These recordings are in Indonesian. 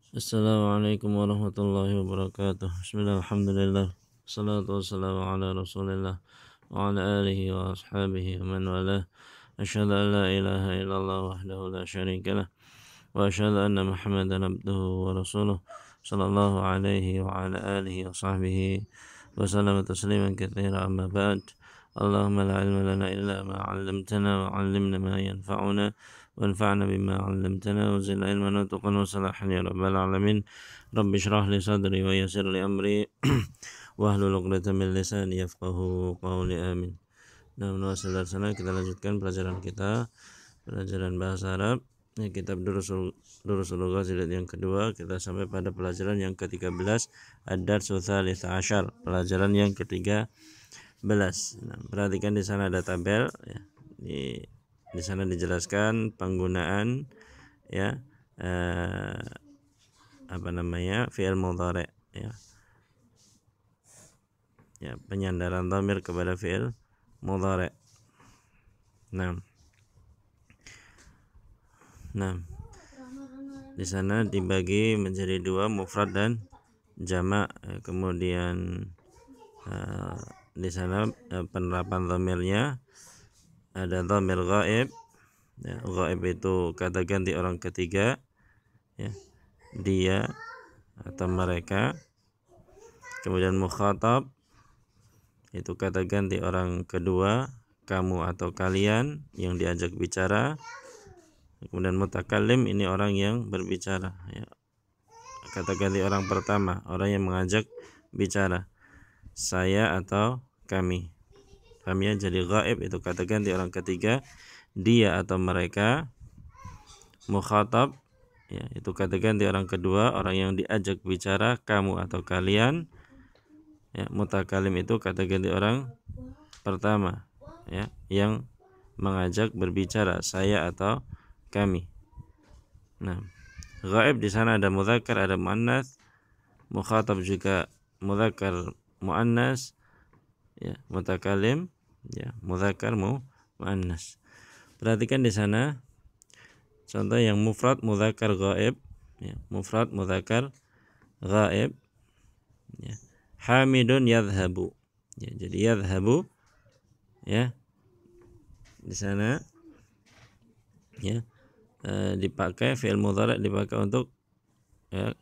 Assalamualaikum warahmatullahi wabarakatuh. Bismillah, alhamdulillah. Salatu wassalamu ala rasulillah wa ala alihi wa ashabihi wa man walah. Asyhadu an la ilaha illallah wahdahu la syarika lah. Wa asyhadu anna Muhammadan abduhu wa rasuluh. Sallallahu alaihi wa ala alihi wa sahbihi wa sallam tasliman katsira, amma ba'd. Allahumma la ilma lana illa ma 'allamtana wa 'allimna ma yanfa'una وانفعنا بما علمتنا وزدنا علما وتقا وصلاحا يا رب العالمين. رب اشرح لي صدري ويسر لي أمري واhlul 'uqdatam min lisani yafqahu qawli, amin. Nah, menurut saudara-saudara, kita lanjutkan pelajaran kita, pelajaran bahasa Arab, kitab Durusul Lughah jilid yang kedua. Kita sampai pada pelajaran yang ke-13, ad-darsu tsalits asyar, pelajaran yang ke-13. Nah, perhatikan di sana ada tabel ya. Di sana dijelaskan penggunaan ya fi'il mudhari ya. Ya, penyandaran dhamir kepada fi'il mudhari. Nah, di sana dibagi menjadi dua, mufrad dan jamak. Kemudian di sana penerapan dhamirnya ada dhamir ghaib. Ya, ghaib itu kata ganti orang ketiga ya, dia atau mereka. Kemudian mukhatab itu kata ganti orang kedua, kamu atau kalian yang diajak bicara. Kemudian mutakallim ini orang yang berbicara ya. Kata ganti orang pertama, orang yang mengajak bicara, saya atau kami. Kami jadi ghaib itu kata ganti orang ketiga, dia atau mereka. Mukhatab ya, itu kata ganti orang kedua, orang yang diajak bicara, kamu atau kalian ya. Mutakallim itu kata ganti orang pertama ya, yang mengajak berbicara, saya atau kami. Nah, ghaib di sana ada mudzakkar, ada muannats. Mukhatab juga mudzakkar muannats ya. Mutakallim ya, mudzakkar muannats. Perhatikan di sana contoh yang mufrad mudzakkar ghaib ya, mufrad mudzakkar ghaib ya. Hamidun yadhhabu ya, jadi yadhhabu ya di sana ya, dipakai fi'il mudhari dipakai untuk ya,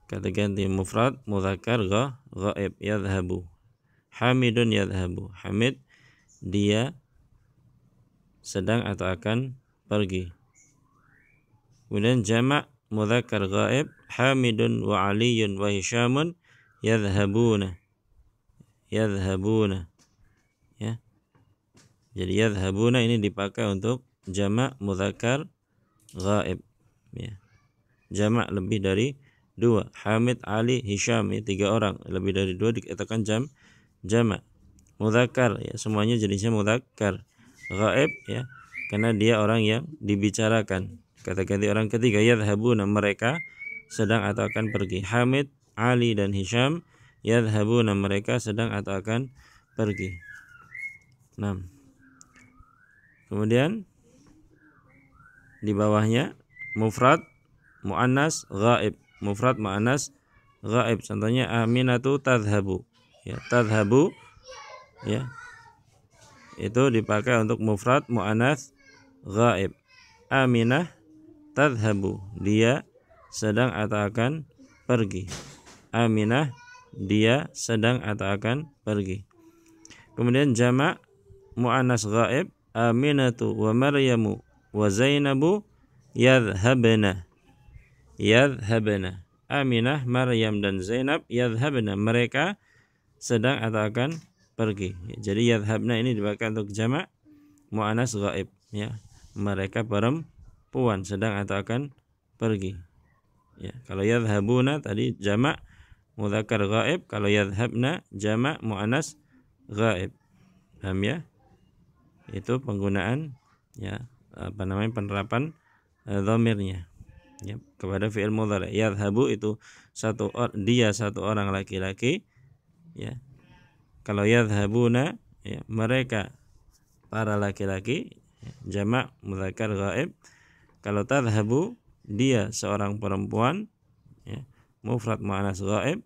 kata ganti mufrad mudzakkar ghaib, yadhhabu. Hamidun yadhhabu, Hamid dia sedang atau akan pergi. Kemudian jamak mudzakkar ghaib, Hamidun wa Aliyun wa Hisyamun yadhhabuna ya. Jadi yadhhabuna ini dipakai untuk jamak mudzakkar ghaib ya. Jamak lebih dari dua, Hamid, Ali, Hisyam ya, 3 orang, lebih dari 2 dikatakan jamak. Mudzakkar ya, semuanya jenisnya mudzakkar. Ghaib ya, karena dia orang yang dibicarakan. Kata ganti orang ketiga, yadhhabuna mereka sedang atau akan pergi. Hamid, Ali dan Hisyam yadhhabuna mereka sedang atau akan pergi. Nah, kemudian di bawahnya mufrad muannas ghaib, mufrad muannas ghaib. Contohnya Aminatu tadhhabu ya, tadhhabu ya, itu dipakai untuk mufrad muannas ghaib. Aminah tadhhabu, dia sedang atau akan pergi. Aminah dia sedang atau akan pergi. Kemudian jamak muannas ghaib, Aminatu wa Maryamu wa Zainabu yadhhabna. Aminah, Maryam dan Zainab yadhhabna mereka sedang atau akan pergi. Jadi yadhhabna ini dipakai untuk jamak muannas ghaib ya. Mereka perempuan sedang atau akan pergi. Ya, kalau yadhhabuna tadi jamak mudzakkar ghaib, kalau yadhhabna jamak muannas ghaib. Paham ya? Itu penggunaan ya, penerapan dhamirnya ya kepada fi'il mudhari. Yadhhabu itu dia satu orang laki-laki ya. Kalau yadhhabuna ya, mereka para laki-laki ya, jamak mudzakkar ghaib. Kalau tadhhabu dia seorang perempuan mufrad muannas ghaib.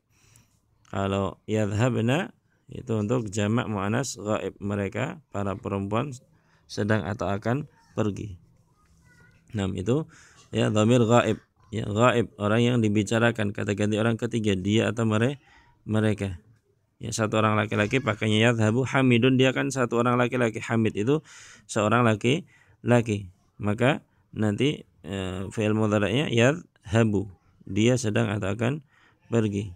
Kalau yadhhabna itu untuk jamak muannas ghaib, mereka para perempuan sedang atau akan pergi. Nah, itu ya dhamir ghaib. Ya, ghaib orang yang dibicarakan, kata ganti orang ketiga, dia atau mereka. Ya, satu orang laki-laki pakainya yadhhabu. Hamidun, dia kan satu orang laki-laki. Hamid itu seorang laki-laki. Maka nanti fi'il mudhari'nya yadhhabu, dia sedang atau akan pergi.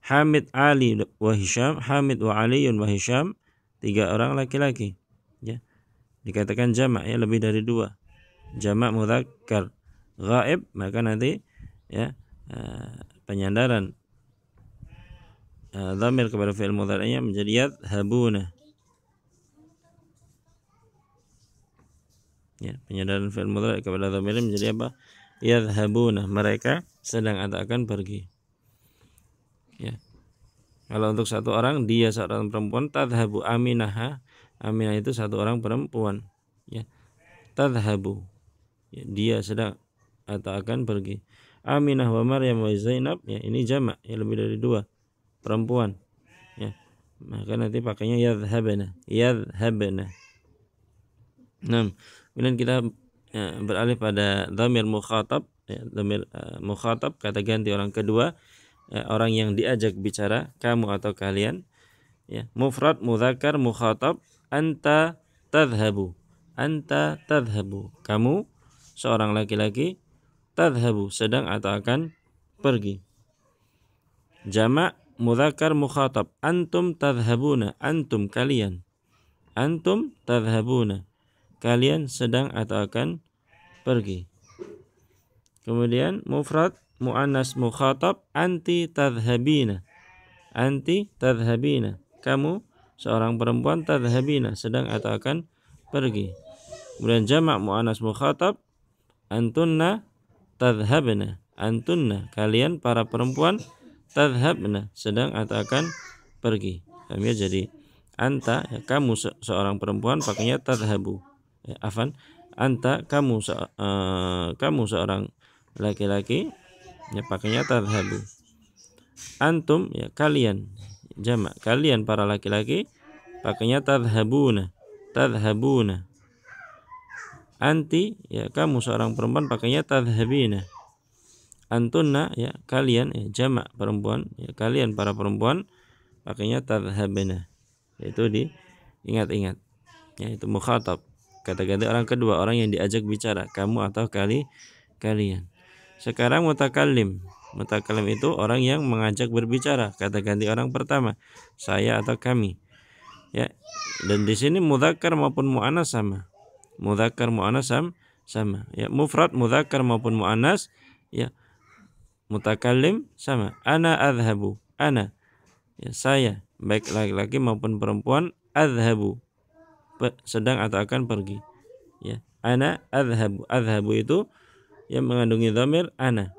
Hamid, Ali wa Hisham. Hamid wa Aliyun wa Hisham, tiga orang laki-laki. Ya, dikatakan jamak, ya lebih dari dua. Jamak mudzakkar ghaib, maka nanti ya penyandaran dhamir kepada fi'il mudhari'nya menjadi yadhhabuna. Ya, penyandaran fi'il mudhari' kepada dhamir menjadi apa? Yadhhabuna, mereka sedang atau akan pergi. Ya. Kalau untuk satu orang, dia seorang perempuan, tadhhabu Aminah. Aminah itu satu orang perempuan. Ya. Tadhhabu, ya, dia sedang atau akan pergi. Aminah wa Maryam wa Zainab, ya ini jamak, ya lebih dari dua perempuan. Ya. Maka nanti pakainya yadhhabna. Nah, kemudian kita beralih pada dhamir mukhatab, ya, dhamir mukhatab, kata ganti orang kedua, orang yang diajak bicara, kamu atau kalian. Ya, mufrad mudzakkar mukhatab, anta tadhhabu. Anta tadhhabu, kamu seorang laki-laki, tadhhabu sedang atau akan pergi. Jamak mudzakkar mukhatab, antum tadhhabuna. Antum, kalian. Antum tadhhabuna, kalian sedang atau akan pergi. Kemudian mufrad muannas mukhatab, anti tadhhabina. Anti tadhhabina, kamu seorang perempuan, tadhhabina sedang atau akan pergi. Kemudian jamak muannas mukhatab, antunna tadhhabna. Antunna, kalian para perempuan, tadhhabna sedang atau akan pergi. Kami jadi anta, ya, kamu seorang perempuan pakainya tadhhabu. Ya, afan, anta, kamu seorang laki-laki, ya pakainya tadhhabu. Antum, ya kalian, jamak, kalian para laki-laki, pakainya tadhhabuna. Tadhhabuna. Anti, ya kamu seorang perempuan, pakainya tadhhabina. Antunna, ya kalian, ya jamak perempuan, ya kalian para perempuan, pakainya tadhhabna. Itu diingat-ingat. Ya, itu mukhatab, kata ganti orang kedua, orang yang diajak bicara, kamu atau kalian. Sekarang mutakallim. Mutakallim itu orang yang mengajak berbicara, kata ganti orang pertama, saya atau kami. Ya, dan di sini mudzakkar maupun muannas sama. Mudzakkar muannas sama. Ya, mufrad mudzakkar maupun muannas, ya mutakallim sama. Ana adhhabu. Ana, ya saya, baik laki-laki maupun perempuan, adhhabu sedang atau akan pergi. Ya, ana adhhabu. Adhhabu itu yang mengandungi dhamir ana.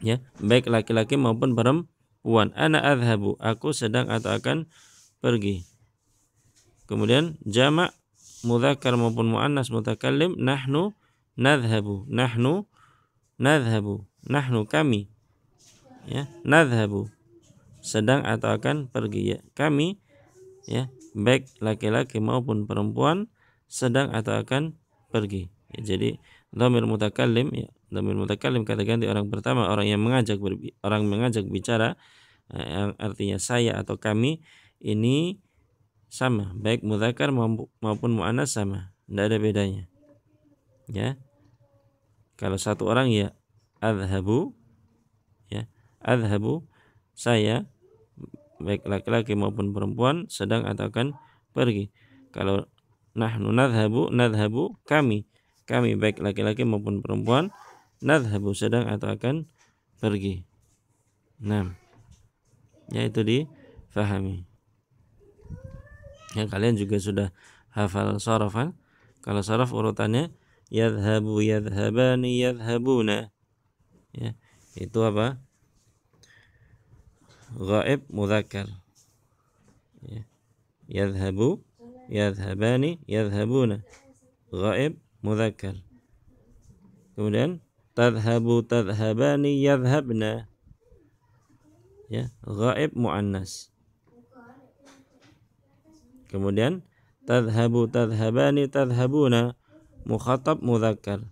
Ya, baik laki-laki maupun perempuan. Ana adhhabu, aku sedang atau akan pergi. Kemudian jamak mudzakkar maupun muannas mutakallim, nahnu nadhhabu. Nahnu nadhhabu. Nahnu, kami. Ya, nadhhabu sedang atau akan pergi. Ya, kami, ya baik laki-laki maupun perempuan sedang atau akan pergi. Ya, jadi dhamir mutakallim, ya dhamir mutakallim kata ganti orang pertama, orang yang mengajak bicara, yang artinya saya atau kami, ini sama, baik mudzakkar maupun muannas sama, tidak ada bedanya. Ya, kalau satu orang, ya adhhabu, ya adhhabu, saya, baik laki-laki maupun perempuan sedang atau akan pergi. Kalau nahnu nadhhabu, kami baik laki-laki maupun perempuan, nadhhabu sedang atau akan pergi. Nah, ya itu difahami. Ya, kalian juga sudah hafal sharaf kan? Kalau sharaf urutannya yadhhabu, yadhhabani, yadhhabuna. Ya, itu apa? Ghaib mudzakkar. Ya. Yadhhabu, yadhhabani, yadhhabuna. Ghaib mudzakkar. Kemudian tadhhabu, tadhhabani, yadhhabna. ya, ghaib muannas. Kemudian tadhhabu tadhhabani tadhhabuna mukhatab mudzakkar.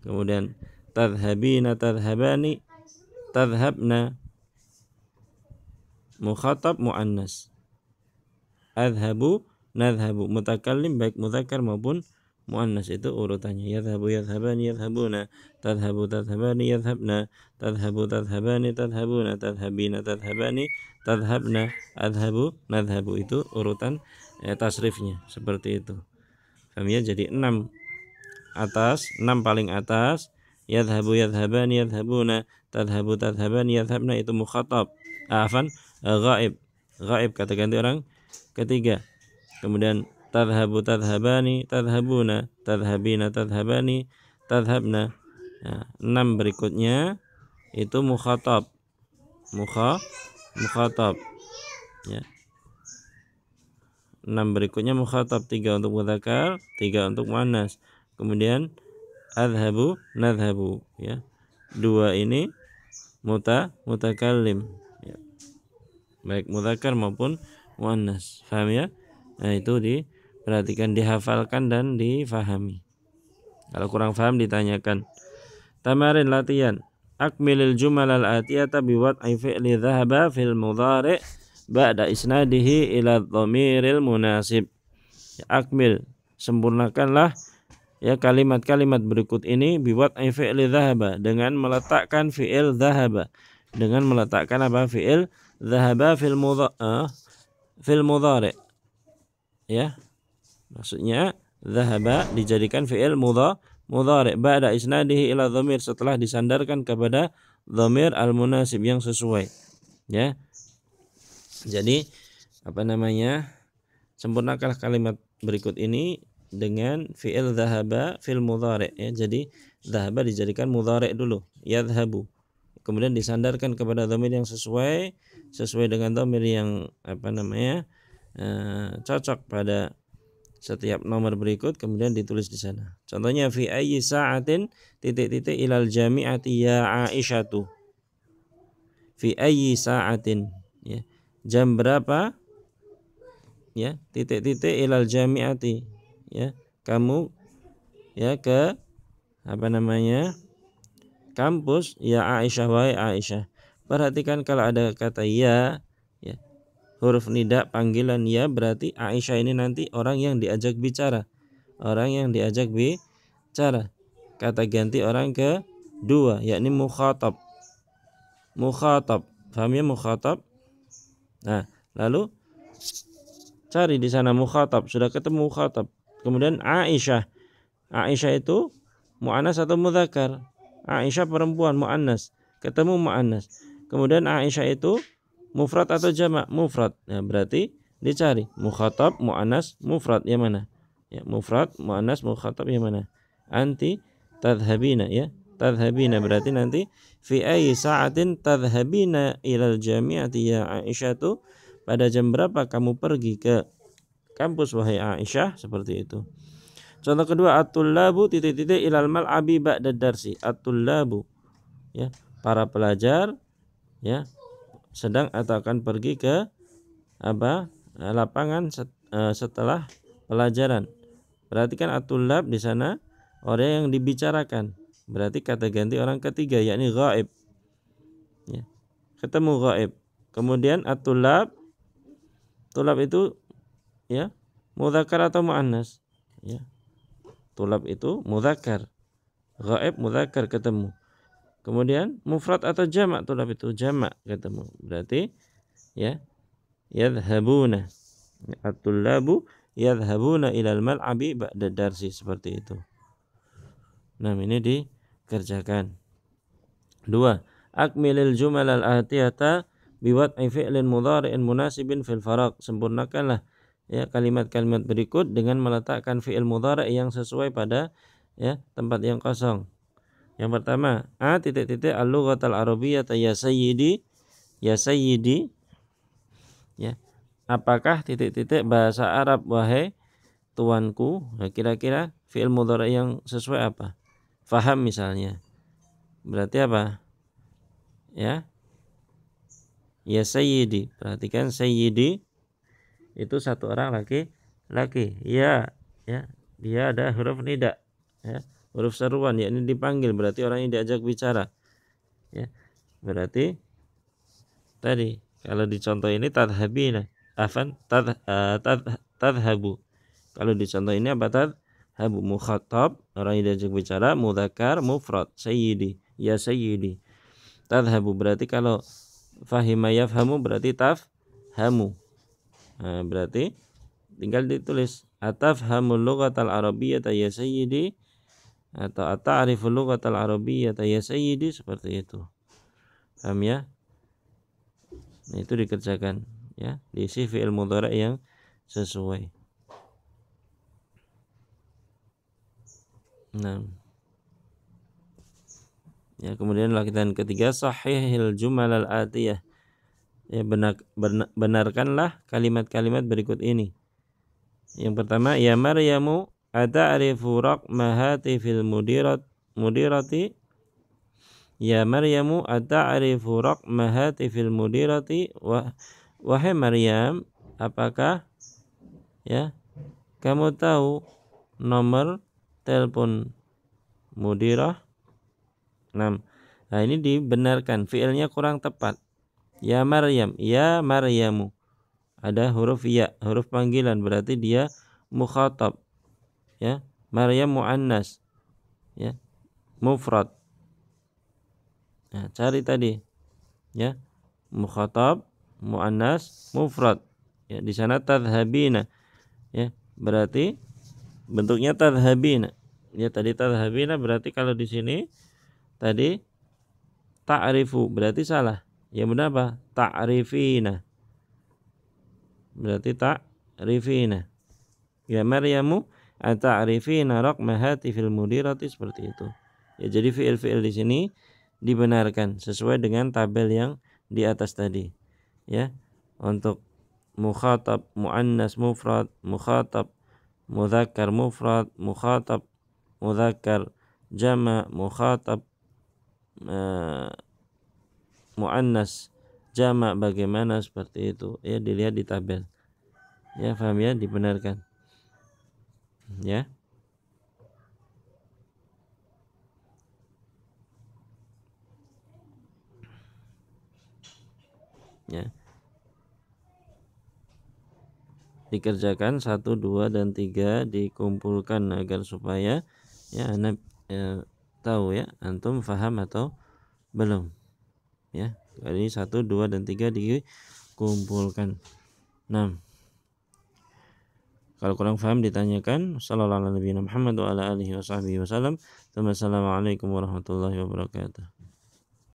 Kemudian tadhhabina tadhhabani tadhhabna mukhatab muannas. Adhabu nadhabu mutakallim baik mudzakkar maupun muannas, itu urutannya. Yadhabu yadhhabani yadhhabuna tadhhabu tadhhabani yadhhabna tadhhabu tadhhabani tadhhabuna tadhhabina tadhhabani tadhhabna adhabu nadhabu, itu urutan tasrifnya seperti itu. Paham ya? Jadi 6 paling atas, yadhabu yadhhabani yadhhabuna tadhhabu tadhhabani yadhhabna itu mukhatab, ghaib kata ganti orang ketiga. Kemudian tadhhabu tadhhabani tadhhabuna tadhhabina tadhhabani tadhhabna. Nah, 6 berikutnya itu mukhatab. Mukhatab. Ya. 6 berikutnya mukhatab, 3 untuk mudzakkar, 3 untuk muannas. Kemudian adhabu nadhabu, ya. 2 ini mutakallim, ya. Baik mudzakkar maupun muannas. Paham ya? Nah, itu diperhatikan, dihafalkan dan difahami. Kalau kurang paham ditanyakan. Tamarin latihan. Akmilil jumal al-atiyata biwad'i fi'li dhahaba fil mudhari' ba'da isnadihi ila dhamiril munasib. Akmil, sempurnakanlah ya kalimat-kalimat berikut ini biwad'i fi'li dhahaba, dengan meletakkan fi'il dhahaba, dengan meletakkan apa? Fi'il dhahaba fil mudhari'. Ya. Maksudnya dhahaba dijadikan fi'il mudhari' ba'da isnadihi ila dhamir, setelah disandarkan kepada dhamir al-munasib yang sesuai. Ya. Jadi sempurnakanlah kalimat berikut ini dengan fi'il dhahaba fil mudhari', ya. Jadi dhahaba dijadikan mudhari' dulu, yadhhabu. Kemudian disandarkan kepada dhamir yang sesuai dengan dhamir yang cocok pada setiap nomor berikut, kemudian ditulis di sana. Contohnya fi ayyi sa'atin titik-titik ilal jami'ati ya Aisyatu. Fi ayyi sa'atin, ya. Jam berapa? Ya, titik-titik ilal jami'ati, ya. Kamu ya ke kampus ya Aisyah, wahai Aisyah. Perhatikan kalau ada kata ya, huruf nida panggilan ya, berarti Aisyah ini nanti orang yang diajak bicara. Kata ganti orang kedua, yakni mukhatab. Paham ya mukhatab? Nah, lalu cari di sana mukhatab, sudah ketemu mukhatab. Kemudian Aisyah. Aisyah itu muannas atau mudzakkar? Aisyah perempuan, muannas. Ketemu muannas. Kemudian Aisyah itu mufrad atau jamak? Mufrad. Nah, berarti dicari mukhatab, muannas, mufrad yang mana? Ya, mufrad, muannas, mukhatab yang mana? Anti tadhhabina, ya. Tadhhabina berarti nanti fi ayyi sa'atin tadhhabina ilal jami'ati ya Aisyatu, pada jam berapa kamu pergi ke kampus wahai Aisyah, seperti itu. Contoh kedua, at-tullabu titik-titik ilal mal'abi ba'da darsi. At-tullabu, ya, para pelajar, ya, sedang atau akan pergi ke lapangan setelah pelajaran. Perhatikan at-tullab di sana orang yang dibicarakan. Berarti kata ganti orang ketiga, yakni ghaib. Ya. Ketemu ghaib. Kemudian at-tullab, tulab itu ya mudzakkar atau muannas? Ya. Tulab itu mudzakkar. Ghaib mudzakkar ketemu. Kemudian mufrad atau jamak? Tulab itu jamak ketemu. Berarti ya yadhhabuna. At-tullabu yadhhabuna ilal mal'abi ba'da darsi, seperti itu. Nah, ini dikerjakan. 2. Akmilil jumal al-atiyata biwad'i fi'lin mudhari'in munasibin fil faraq. Sempurnakanlah ya kalimat-kalimat berikut dengan meletakkan fi'il mudhari' yang sesuai pada ya tempat yang kosong. Yang pertama, titik-titik al-lughatal arabiyyata ya sayyidi. Ya sayyidi. Ya. Apakah titik-titik bahasa Arab wahai tuanku? Nah, kira-kira fi'il mudhari' yang sesuai apa? Faham misalnya. Berarti apa? Ya. Ya sayyidi. Perhatikan sayyidi itu satu orang laki-laki. Ya, dia ada huruf nida, ya, huruf seruan, yakni dipanggil, berarti orang yang diajak bicara. Ya, berarti tadi kalau dicontoh ini tadhabina, tadhabu. Kalau dicontoh ini apa? Tadhabu mukhatab, orang yang diajak bicara, mudzakkar mufrad, sayyidi, ya sayyidi. Tadhabu berarti kalau fahima yafhamu berarti tafhamu. Nah, berarti tinggal ditulis atafhamul lughatal arabiyyata ya sayyidi atau ata'riful lughatal arabiyyata ya sayyidi, seperti itu. Paham ya? Nah, itu dikerjakan ya, diisi fi'il mudhari' yang sesuai. Nah, ya, kemudian latihan ketiga, sahihil jumal al-atiyah. Ya, benarkanlah kalimat-kalimat berikut ini. Yang pertama, ya Maryamu ata'rifu raqma hatifil mudirati. Ya Maryamu ata'rifu raqma hatifil mudirati. Wahai Maryam, apakah ya kamu tahu nomor telepon mudirah? Nah, ini dibenarkan, fiilnya kurang tepat. Ya Maryam, ya Maryamu. Ada huruf ya, huruf panggilan, berarti dia mukhatab. Ya, Maryam muannas. Ya, mufrad. Nah, cari tadi. Ya, mukhatab, muannas, mufrad. Ya, di sana tadhabina. Ya, berarti bentuknya tadhabina. Ya, tadi tadhabina berarti kalau di sini tadi ta'rifu, berarti salah. Yang benar apa? Ta'rifina. Berarti ta'rifina. Ya Maryamu ata'rifina raqma hatifil mudirati, seperti itu. Ya, jadi fiil-fiil di sini dibenarkan sesuai dengan tabel yang di atas tadi. Ya. Untuk mukhatab muannas mufrad, mukhatab mudzakkar mufrad, mukhatab mudzakkar jama', mukhatab muannas jama' bagaimana, seperti itu. Ya, dilihat di tabel. Ya, paham ya, dibenarkan. Ya. Ya. Dikerjakan 1, 2, dan 3, dikumpulkan agar supaya ya Anda tahu ya antum faham atau belum. Ya, kali ini 1, 2, dan 3 dikumpulkan. Nah, kalau kurang paham ditanyakan. Sallallahu alaihi Muhammad wa ala alihi wa sahbihi wasallam. Assalamualaikum warahmatullahi wabarakatuh.